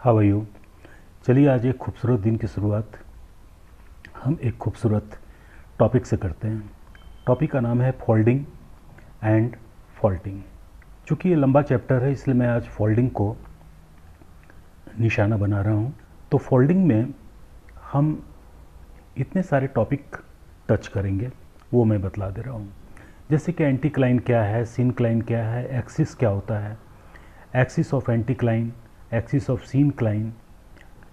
How are you. चलिए आज एक खूबसूरत दिन की शुरुआत हम एक खूबसूरत टॉपिक से करते हैं। टॉपिक का नाम है फोल्डिंग एंड फॉल्टिंग। चूँकि ये लंबा चैप्टर है इसलिए मैं आज फोल्डिंग को निशाना बना रहा हूँ। तो फोल्डिंग में हम इतने सारे टॉपिक टच करेंगे वो मैं बतला दे रहा हूँ। जैसे कि एंटीक्लाइन क्या है, सिनक्लाइन क्या है, एक्सिस क्या होता है, axis of anticline, axis of syncline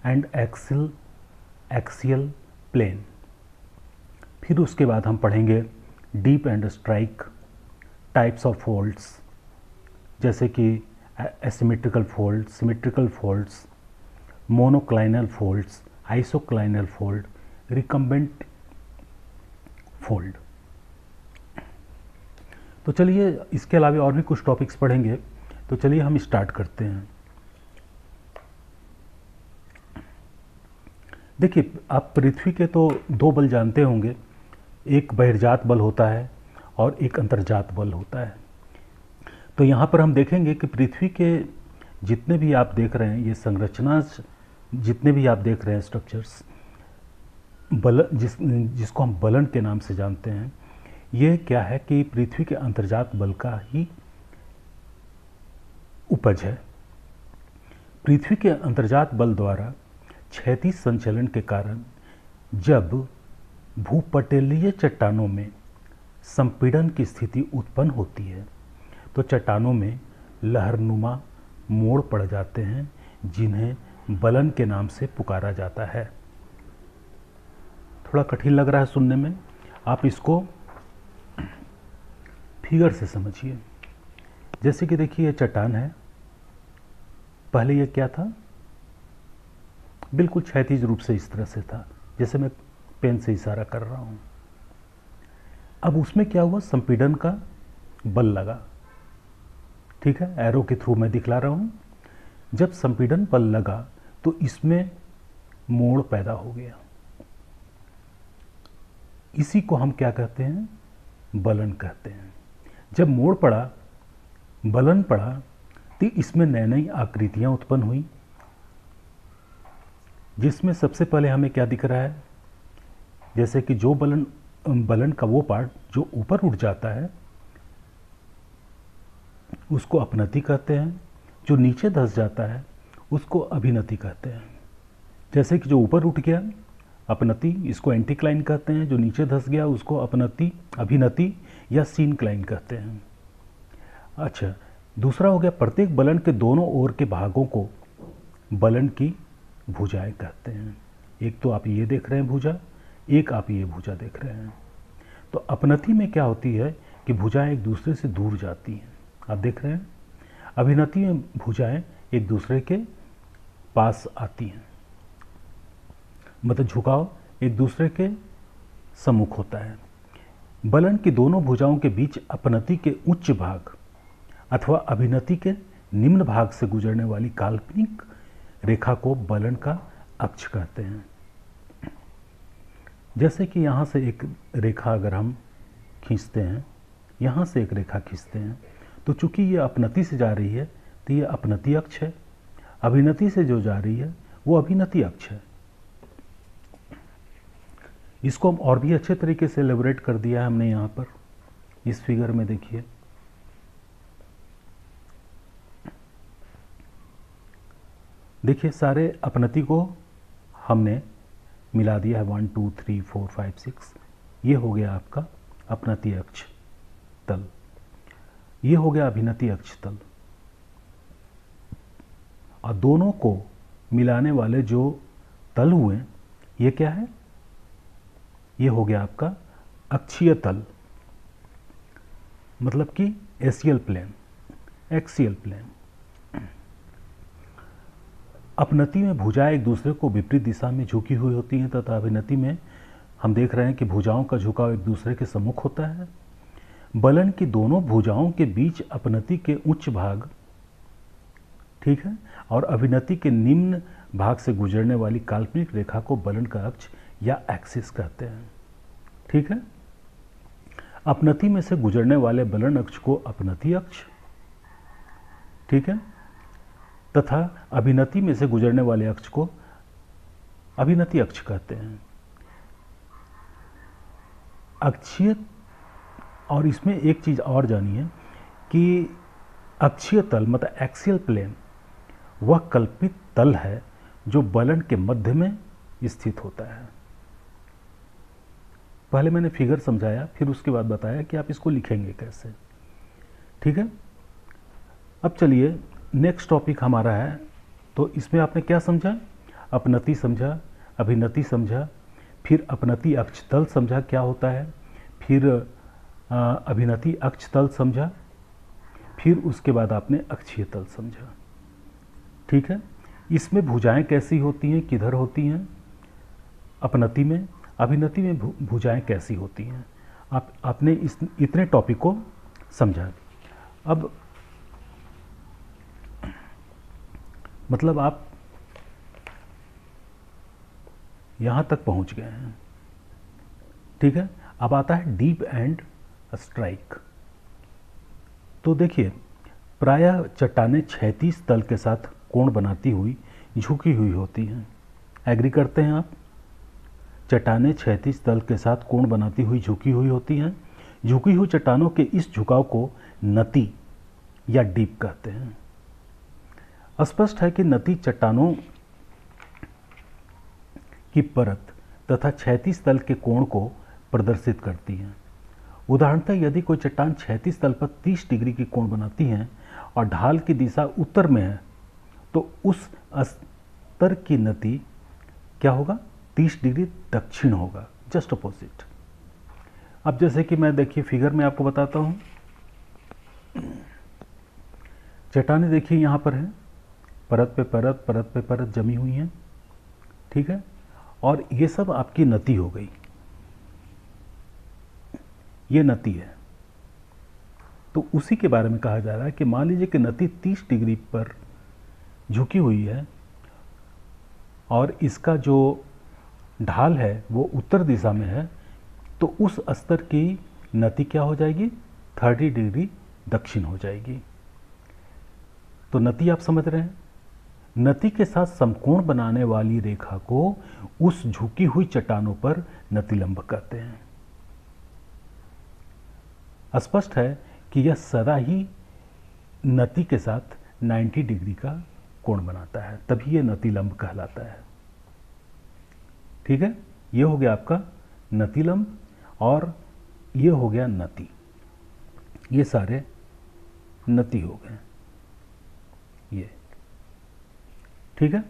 and axial plane. फिर उसके बाद हम पढ़ेंगे dip and strike, types of folds जैसे कि asymmetrical fold, symmetrical folds, monoclinal folds, isoclinal fold, recumbent fold. तो चलिए इसके अलावा और भी कुछ टॉपिक्स पढ़ेंगे। तो चलिए हम स्टार्ट करते हैं। देखिए आप पृथ्वी के तो दो बल जानते होंगे, एक बहिर्जात बल होता है और एक अंतर्जात बल होता है। तो यहाँ पर हम देखेंगे कि पृथ्वी के जितने भी आप देख रहे हैं ये संरचना, जितने भी आप देख रहे हैं स्ट्रक्चर्स, जिसको हम बलन के नाम से जानते हैं, ये क्या है कि पृथ्वी के अंतर्जात बल का ही उपज है। पृथ्वी के अंतर्जात बल द्वारा क्षैतिज संचलन के कारण जब भूपटलीय चट्टानों में संपीड़न की स्थिति उत्पन्न होती है तो चट्टानों में लहरनुमा मोड़ पड़ जाते हैं, जिन्हें बलन के नाम से पुकारा जाता है। थोड़ा कठिन लग रहा है सुनने में, आप इसको फिगर से समझिए। जैसे कि देखिए ये चट्टान है, पहले ये क्या था, बिल्कुल क्षैतिज रूप से इस तरह से था, जैसे मैं पेन से इशारा कर रहा हूँ। अब उसमें क्या हुआ, संपीड़न का बल लगा, ठीक है, एरो के थ्रू मैं दिखला रहा हूँ। जब संपीड़न बल लगा तो इसमें मोड़ पैदा हो गया, इसी को हम क्या कहते हैं, बलन कहते हैं। जब मोड़ पड़ा, बलन पड़ा, तो इसमें नई नई आकृतियाँ उत्पन्न हुई, जिसमें सबसे पहले हमें क्या दिख रहा है, जैसे कि जो बलन का वो पार्ट जो ऊपर उठ जाता है उसको अपनति कहते हैं, जो नीचे धंस जाता है उसको अभिनति कहते हैं। जैसे कि जो ऊपर उठ गया अपनति, इसको एंटीक्लाइन कहते हैं, जो नीचे धंस गया उसको अपनति, अभिनति या सिनक्लाइन कहते हैं। अच्छा, दूसरा हो गया, प्रत्येक बलन के दोनों ओर के भागों को बलन की भुजाएं कहते हैं। एक तो आप ये देख रहे हैं भुजा, एक आप ये भुजा देख रहे हैं। तो अपनति में क्या होती है कि भुजाएं एक दूसरे से दूर जाती हैं, आप देख रहे हैं। अभिनति में भुजाएं एक दूसरे के पास आती हैं, मतलब झुकाव एक दूसरे के सम्मुख होता है। बलन की दोनों भुजाओं के बीच अपनति के उच्च भाग अथवा अभिनति के निम्न भाग से गुजरने वाली काल्पनिक रेखा को बलन का अक्ष कहते हैं। जैसे कि यहाँ से एक रेखा अगर हम खींचते हैं, यहाँ से एक रेखा खींचते हैं, तो चूंकि ये अपनति से जा रही है तो ये अपनति अक्ष है, अभिनति से जो जा रही है वो अभिनति अक्ष है। इसको हम और भी अच्छे तरीके से एलेबोरेट कर दिया है हमने यहाँ पर इस फिगर में। देखिए देखिए सारे अपनति को हमने मिला दिया है, 1 2 3 4 5 6। ये हो गया आपका अपनति अक्ष तल, ये हो गया अभिनति अक्ष तल, और दोनों को मिलाने वाले जो तल हुए ये क्या है, ये हो गया आपका अक्षीय तल, मतलब कि एसियल प्लेन, एक्सियल प्लेन। अपनति में भुजाएं एक दूसरे को विपरीत दिशा में झुकी हुई होती हैं तथा अभिनति में हम देख रहे हैं कि भुजाओं का झुकाव एक दूसरे के सम्मुख होता है। बलन की दोनों भुजाओं के बीच अपनति के उच्च भाग, ठीक है, और अभिनति के निम्न भाग से गुजरने वाली काल्पनिक रेखा को बलन का अक्ष या एक्सिस कहते हैं, ठीक है। अपनति में से गुजरने वाले बलन अक्ष को अपनति अक्ष, ठीक है, तथा अभिनति में से गुजरने वाले अक्ष को अभिनति अक्ष कहते हैं। अक्षीय, और इसमें एक चीज़ और जानिए कि अक्षीय तल मतलब एक्सियल प्लेन वह कल्पित तल है जो बलन के मध्य में स्थित होता है। पहले मैंने फिगर समझाया, फिर उसके बाद बताया कि आप इसको लिखेंगे कैसे। ठीक है, अब चलिए नेक्स्ट टॉपिक हमारा है। तो इसमें आपने क्या समझा? अपनति समझा, अभिनति समझा, फिर अपनति अक्ष तल समझा क्या होता है, फिर अभिनति अक्ष तल समझा, फिर उसके बाद आपने अक्षीय तल समझा। ठीक है, इसमें भुजाएं कैसी होती हैं, किधर होती हैं? अपनति में, अभिनति में भुजाएं कैसी होती हैं? आपने इतने टॉपिक को समझा। अब मतलब आप यहाँ तक पहुँच गए हैं। ठीक है, अब आता है डीप एंड स्ट्राइक। तो देखिए, प्रायः चट्टानें क्षैतिज तल के साथ कोण बनाती हुई झुकी हुई होती हैं। एग्री करते हैं आप? चट्टानें क्षैतिज तल के साथ कोण बनाती हुई झुकी हुई होती हैं। झुकी हुई चट्टानों के इस झुकाव को नति या डीप कहते हैं। स्पष्ट है कि नति चट्टानों की परत तथा क्षैतिज तल के कोण को प्रदर्शित करती है। उदाहरणतः यदि कोई चट्टान क्षैतिज तल पर 30 डिग्री की कोण बनाती है और ढाल की दिशा उत्तर में है, तो उस स्तर की नति क्या होगा? 30 डिग्री दक्षिण होगा, जस्ट अपोजिट। अब जैसे कि मैं देखिए फिगर में आपको बताता हूँ। चट्टानें देखिए यहाँ पर है, परत पे परत, परत पे परत जमी हुई हैं। ठीक है, और ये सब आपकी नति हो गई, ये नति है। तो उसी के बारे में कहा जा रहा है कि मान लीजिए कि नति 30 डिग्री पर झुकी हुई है और इसका जो ढाल है वो उत्तर दिशा में है, तो उस स्तर की नति क्या हो जाएगी? 30 डिग्री दक्षिण हो जाएगी। तो नति आप समझ रहे हैं? नति के साथ समकोण बनाने वाली रेखा को उस झुकी हुई चट्टानों पर नतिलंब कहते हैं। स्पष्ट है कि यह सदा ही नति के साथ 90 डिग्री का कोण बनाता है, तभी यह नतिलंब कहलाता है। ठीक है, ये हो गया आपका नतिलंब और ये हो गया नति। ये सारे नति हो गए ये। ठीक है,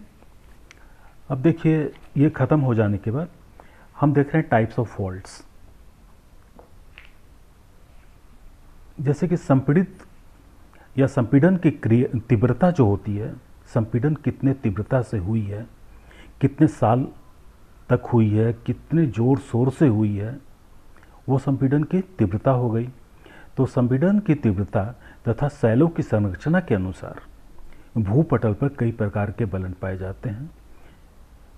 अब देखिए ये ख़त्म हो जाने के बाद हम देख रहे हैं टाइप्स ऑफ फॉल्ट्स। जैसे कि संपीड़ित या संपीड़न की तीव्रता जो होती है, संपीड़न कितने तीव्रता से हुई है, कितने साल तक हुई है, कितने जोर शोर से हुई है, वो संपीड़न की तीव्रता हो गई। तो संपीड़न की तीव्रता तथा शैलों की संरचना के अनुसार भूपटल पर कई प्रकार के बलन पाए जाते हैं,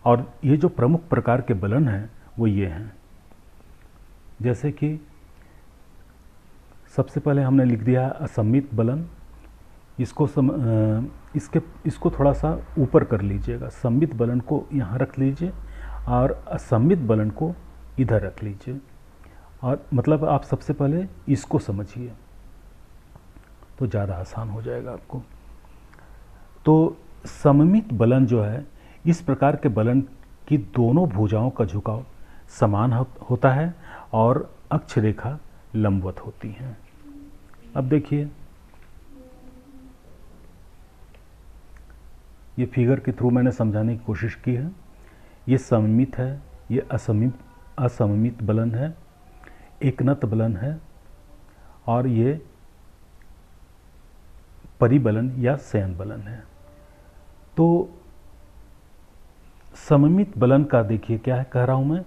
और ये जो प्रमुख प्रकार के बलन हैं वो ये हैं। जैसे कि सबसे पहले हमने लिख दिया असममित बलन। इसको थोड़ा सा ऊपर कर लीजिएगा। सममित बलन को यहाँ रख लीजिए और असममित बलन को इधर रख लीजिए, और मतलब आप सबसे पहले इसको समझिए तो ज़्यादा आसान हो जाएगा आपको। तो सममित बलन जो है, इस प्रकार के बलन की दोनों भुजाओं का झुकाव समान होता है और अक्ष रेखा लंबवत होती हैं। अब देखिए ये फिगर के थ्रू मैंने समझाने की कोशिश की है। ये सममित है, ये असममित बलन है, एकनत बलन है, और ये परिबलन या शयन बलन है। तो सममित बलन का देखिए क्या है, कह रहा हूं मैं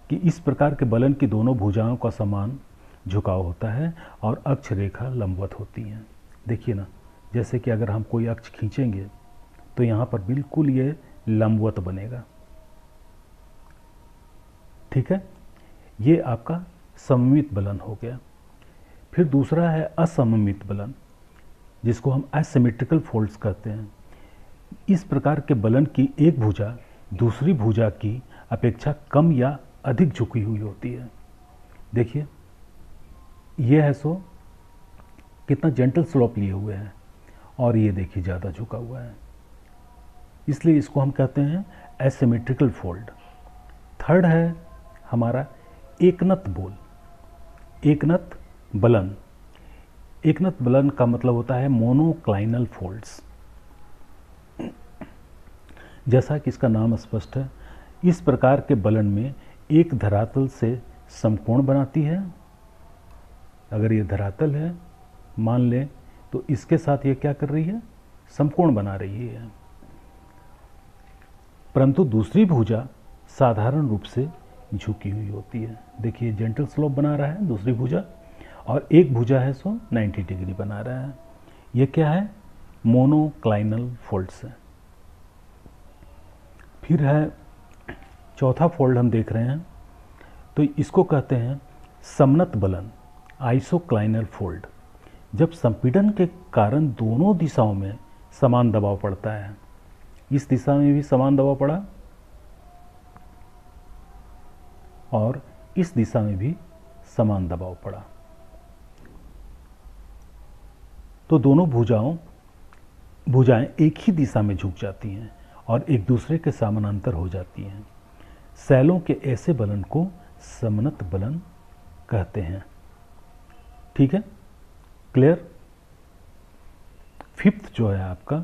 कि इस प्रकार के बलन की दोनों भुजाओं का समान झुकाव होता है और अक्ष रेखा लंबवत होती है। देखिए ना, जैसे कि अगर हम कोई अक्ष खींचेंगे तो यहाँ पर बिल्कुल ये लंबवत बनेगा। ठीक है, ये आपका सममित बलन हो गया। फिर दूसरा है असममित बलन, जिसको हम एसिमेट्रिकल फोल्ड्स कहते हैं। इस प्रकार के बलन की एक भुजा दूसरी भुजा की अपेक्षा कम या अधिक झुकी हुई होती है। देखिए ये है सो कितना जेंटल स्लोप लिए हुए हैं, और ये देखिए ज़्यादा झुका हुआ है, इसलिए इसको हम कहते हैं एसिमेट्रिकल फोल्ड। थर्ड है हमारा एकनत बोल, एकनत बलन। एकनत बलन का मतलब होता है मोनोक्लाइनल फोल्ड्स। जैसा कि इसका नाम स्पष्ट है, इस प्रकार के बलन में एक धरातल से समकोण बनाती है। अगर ये धरातल है मान लें, तो इसके साथ ये क्या कर रही है, समकोण बना रही है। परंतु दूसरी भुजा साधारण रूप से झुकी हुई होती है। देखिए जेंटल स्लोप बना रहा है दूसरी भुजा, और एक भुजा है सो 90 डिग्री बना रहा है। ये क्या है, मोनोक्लाइनल फोल्ड्स है। फिर है चौथा फोल्ड हम देख रहे हैं, तो इसको कहते हैं समनत बलन, आइसोक्लाइनल फोल्ड। जब संपीड़न के कारण दोनों दिशाओं में समान दबाव पड़ता है, इस दिशा में भी समान दबाव पड़ा और इस दिशा में भी समान दबाव पड़ा, तो दोनों भुजाएं एक ही दिशा में झुक जाती हैं और एक दूसरे के समानांतर हो जाती हैं। सैलों के ऐसे बलन को समनत बलन कहते हैं। ठीक है, क्लियर। फिफ्थ जो है आपका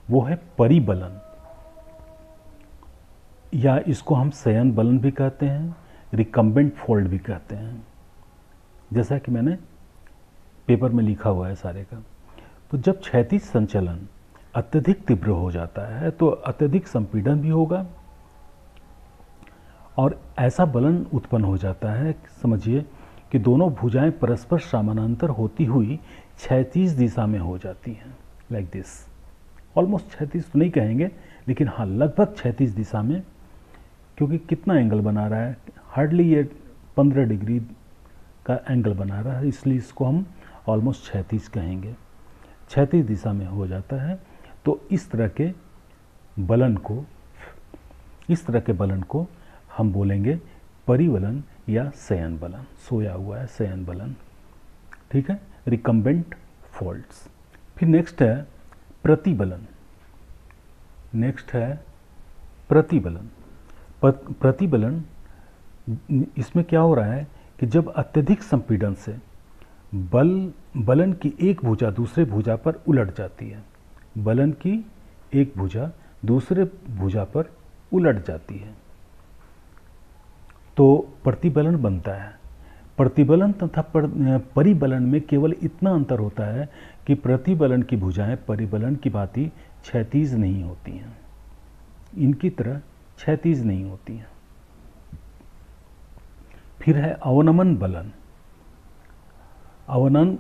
वो है परिबलन, या इसको हम शयन बलन भी कहते हैं, रिकम्बेंट फोल्ड भी कहते हैं, जैसा कि मैंने पेपर में लिखा हुआ है सारे का। तो जब क्षैतिज संचलन अत्यधिक तीव्र हो जाता है तो अत्यधिक संपीड़न भी होगा और ऐसा बलन उत्पन्न हो जाता है, समझिए कि दोनों भुजाएं परस्पर समानांतर होती हुई क्षैतिज दिशा में हो जाती हैं, लाइक दिस। ऑलमोस्ट क्षैतिज तो नहीं कहेंगे, लेकिन हाँ लगभग क्षैतिज दिशा में, क्योंकि कितना एंगल बना रहा है, हार्डली ये 15 डिग्री का एंगल बना रहा है, इसलिए इसको हम ऑलमोस्ट क्षैतिज कहेंगे। क्षैतिज दिशा में हो जाता है, तो इस तरह के बलन को हम बोलेंगे परिबलन या शयन बलन। सोया हुआ है शयन बलन। ठीक है, रिकम्बेंट फोल्ड्स। फिर नेक्स्ट है प्रतिबलन। प्रतिबलन इसमें क्या हो रहा है कि जब अत्यधिक संपीड़न से बलन की एक भुजा दूसरे भुजा पर उलट जाती है, बलन की एक भुजा दूसरे भुजा पर उलट जाती है, तो प्रतिबलन बनता है। प्रतिबलन तथा परिबलन में केवल इतना अंतर होता है कि प्रतिबलन की भुजाएं परिबलन की भांति क्षैतिज नहीं होती हैं, इनकी तरह क्षैतिज नहीं होती हैं। फिर है अवनमन बलन। अवनन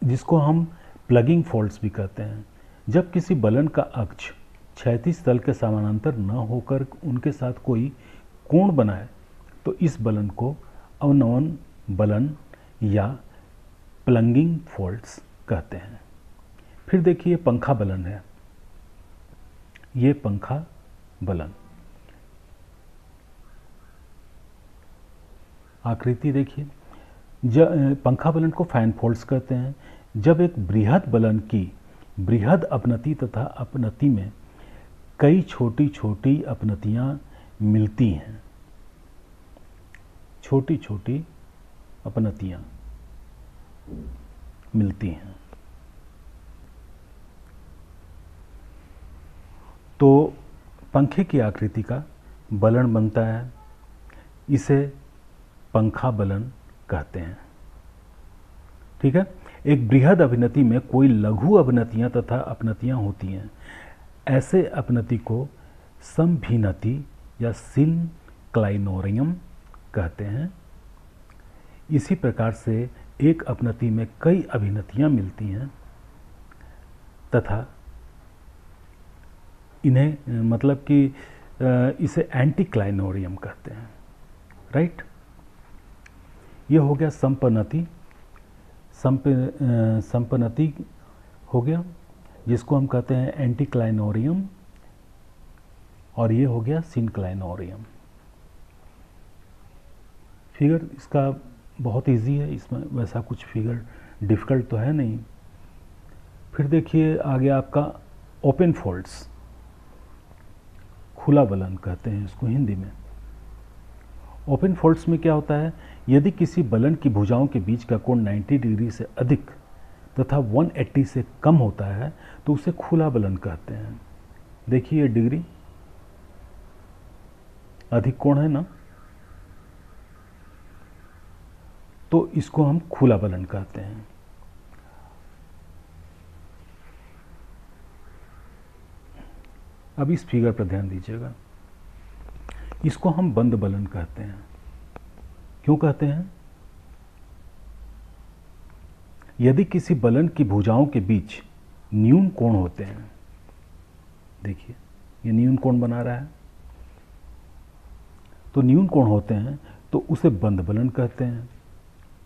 जिसको हम प्लगिंग फोल्ड्स भी कहते हैं। जब किसी बलन का अक्ष क्षैतिज तल के समानांतर न होकर उनके साथ कोई कोण बनाए, तो इस बलन को अवनमन बलन या प्लगिंग फोल्ड्स कहते हैं। फिर देखिए पंखा बलन है, ये पंखा बलन। आकृति देखिए, पंखा बलन को फैन फोल्ड्स कहते हैं। जब एक बृहद बलन की बृहद अपनति तथा अपनति में कई छोटी छोटी अपनतियां मिलती हैं, छोटी छोटी अपनतियां मिलती हैं, तो पंखे की आकृति का बलन बनता है। इसे पंखा बलन कहते हैं। ठीक है, एक बृहद अपनति में कोई लघु अपनतियां तथा अपनतियां होती हैं। ऐसे अपनति को समभिनति या सिनक्लाइनोरियम कहते हैं। इसी प्रकार से एक अपनति में कई अभिनतियां मिलती हैं तथा इन्हें मतलब कि इसे एंटीक्लाइनोरियम कहते हैं। राइट, ये हो गया संपनति हो गया। जिसको हम कहते हैं एंटीक्लाइनोरियम, और ये हो गया सिनक्लाइनोरियम। फिगर इसका बहुत इजी है, इसमें वैसा कुछ फिगर डिफ़िकल्ट तो है नहीं। फिर देखिए आगे आपका ओपन फोल्ड्स, खुला बलन कहते हैं इसको हिंदी में। ओपन फोल्ड्स में क्या होता है, यदि किसी बलन की भुजाओं के बीच का कोण 90 डिग्री से अधिक तथा 180 से कम होता है तो उसे खुला बलन कहते हैं। देखिए डिग्री अधिक कोण है ना, तो इसको हम खुला बलन कहते हैं। अब इस फिगर पर ध्यान दीजिएगा, इसको हम बंद बलन कहते हैं। क्यों कहते हैं? यदि किसी बलन की भुजाओं के बीच न्यून कोण होते हैं, देखिए ये न्यून कोण बना रहा है, तो न्यून कोण होते हैं तो उसे बंद बलन कहते हैं।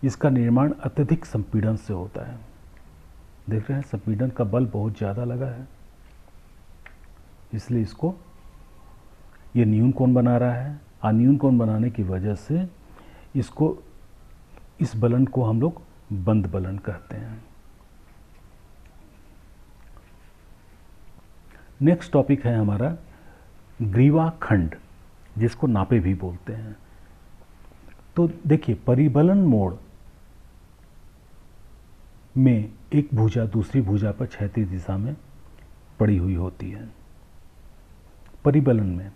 इसका निर्माण अत्यधिक संपीड़न से होता है। देख रहे हैं संपीड़न का बल बहुत ज़्यादा लगा है, इसलिए इसको ये न्यून कोण बना रहा है। न्यून कोण बनाने की वजह से इसको, इस बलन को हम लोग बंद बलन कहते हैं। नेक्स्ट टॉपिक है हमारा ग्रीवा खंड, जिसको नापे भी बोलते हैं। तो देखिए परिबलन मोड़ में एक भुजा दूसरी भुजा पर क्षैतिज दिशा में पड़ी हुई होती है। परिबलन में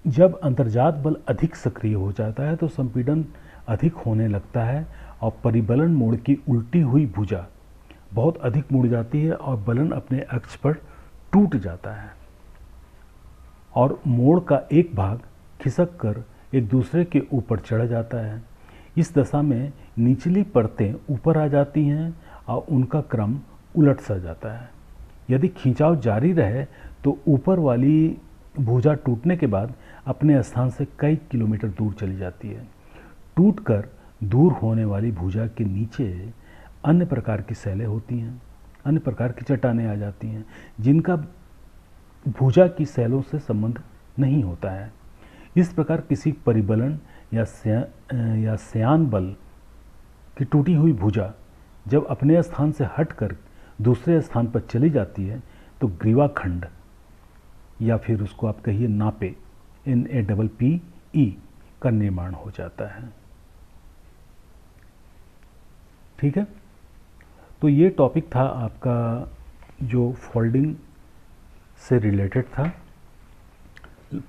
जब अंतर्जात बल अधिक सक्रिय हो जाता है तो संपीड़न अधिक होने लगता है और परिबलन मोड़ की उल्टी हुई भुजा बहुत अधिक मुड़ जाती है और बलन अपने अक्ष पर टूट जाता है और मोड़ का एक भाग खिसक कर एक दूसरे के ऊपर चढ़ जाता है। इस दशा में निचली परतें ऊपर आ जाती हैं और उनका क्रम उलट सा जाता है। यदि खिंचाव जारी रहे तो ऊपर वाली भुजा टूटने के बाद अपने स्थान से कई किलोमीटर दूर चली जाती है। टूटकर दूर होने वाली भुजा के नीचे अन्य प्रकार की सैलें होती हैं, अन्य प्रकार की चट्टानें आ जाती हैं जिनका भुजा की सैलों से संबंध नहीं होता है। इस प्रकार किसी परिबलन या श्यान बल की टूटी हुई भुजा जब अपने स्थान से हटकर दूसरे स्थान पर चली जाती है तो ग्रीवा खंड, या फिर उसको आप कहिए नापे, NAPPE का निर्माण हो जाता है। ठीक है, तो ये टॉपिक था आपका जो फोल्डिंग से रिलेटेड था।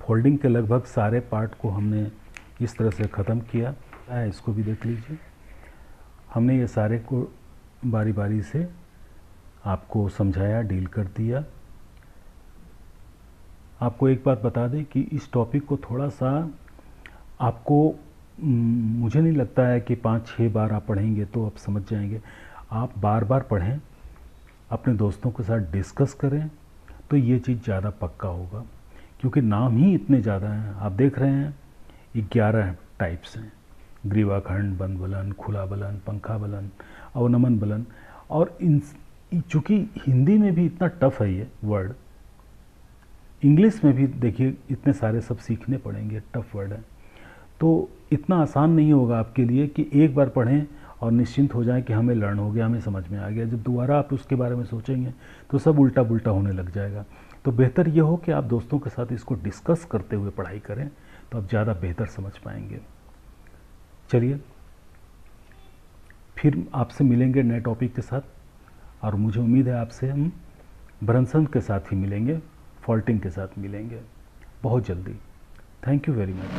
फोल्डिंग के लगभग सारे पार्ट को हमने इस तरह से ख़त्म किया है, इसको भी देख लीजिए। हमने ये सारे को बारी बारी से आपको समझाया, डील कर दिया। आपको एक बात बता दें कि इस टॉपिक को थोड़ा सा आपको, मुझे नहीं लगता है कि 5-6 बार आप पढ़ेंगे तो आप समझ जाएंगे। आप बार बार पढ़ें, अपने दोस्तों के साथ डिस्कस करें तो ये चीज़ ज़्यादा पक्का होगा, क्योंकि नाम ही इतने ज़्यादा हैं। आप देख रहे हैं 11 टाइप्स हैं, ग्रीवा खंड, बंद बलन, खुला बलन, पंखा बलन, अवनमन बलन। और इन चूँकि हिंदी में भी इतना टफ है ये वर्ड, इंग्लिश में भी देखिए इतने सारे सब सीखने पड़ेंगे, टफ वर्ड है, तो इतना आसान नहीं होगा आपके लिए कि एक बार पढ़ें और निश्चिंत हो जाएं कि हमें लर्न हो गया, हमें समझ में आ गया। जब दोबारा आप उसके बारे में सोचेंगे तो सब उल्टा पुल्टा होने लग जाएगा। तो बेहतर ये हो कि आप दोस्तों के साथ इसको डिस्कस करते हुए पढ़ाई करें, तो आप ज़्यादा बेहतर समझ पाएंगे। चलिए फिर आपसे मिलेंगे नए टॉपिक के साथ, और मुझे उम्मीद है आपसे हम ब्रंसन के साथ ही मिलेंगे, फॉल्टिंग के साथ मिलेंगे बहुत जल्दी। Thank you very much.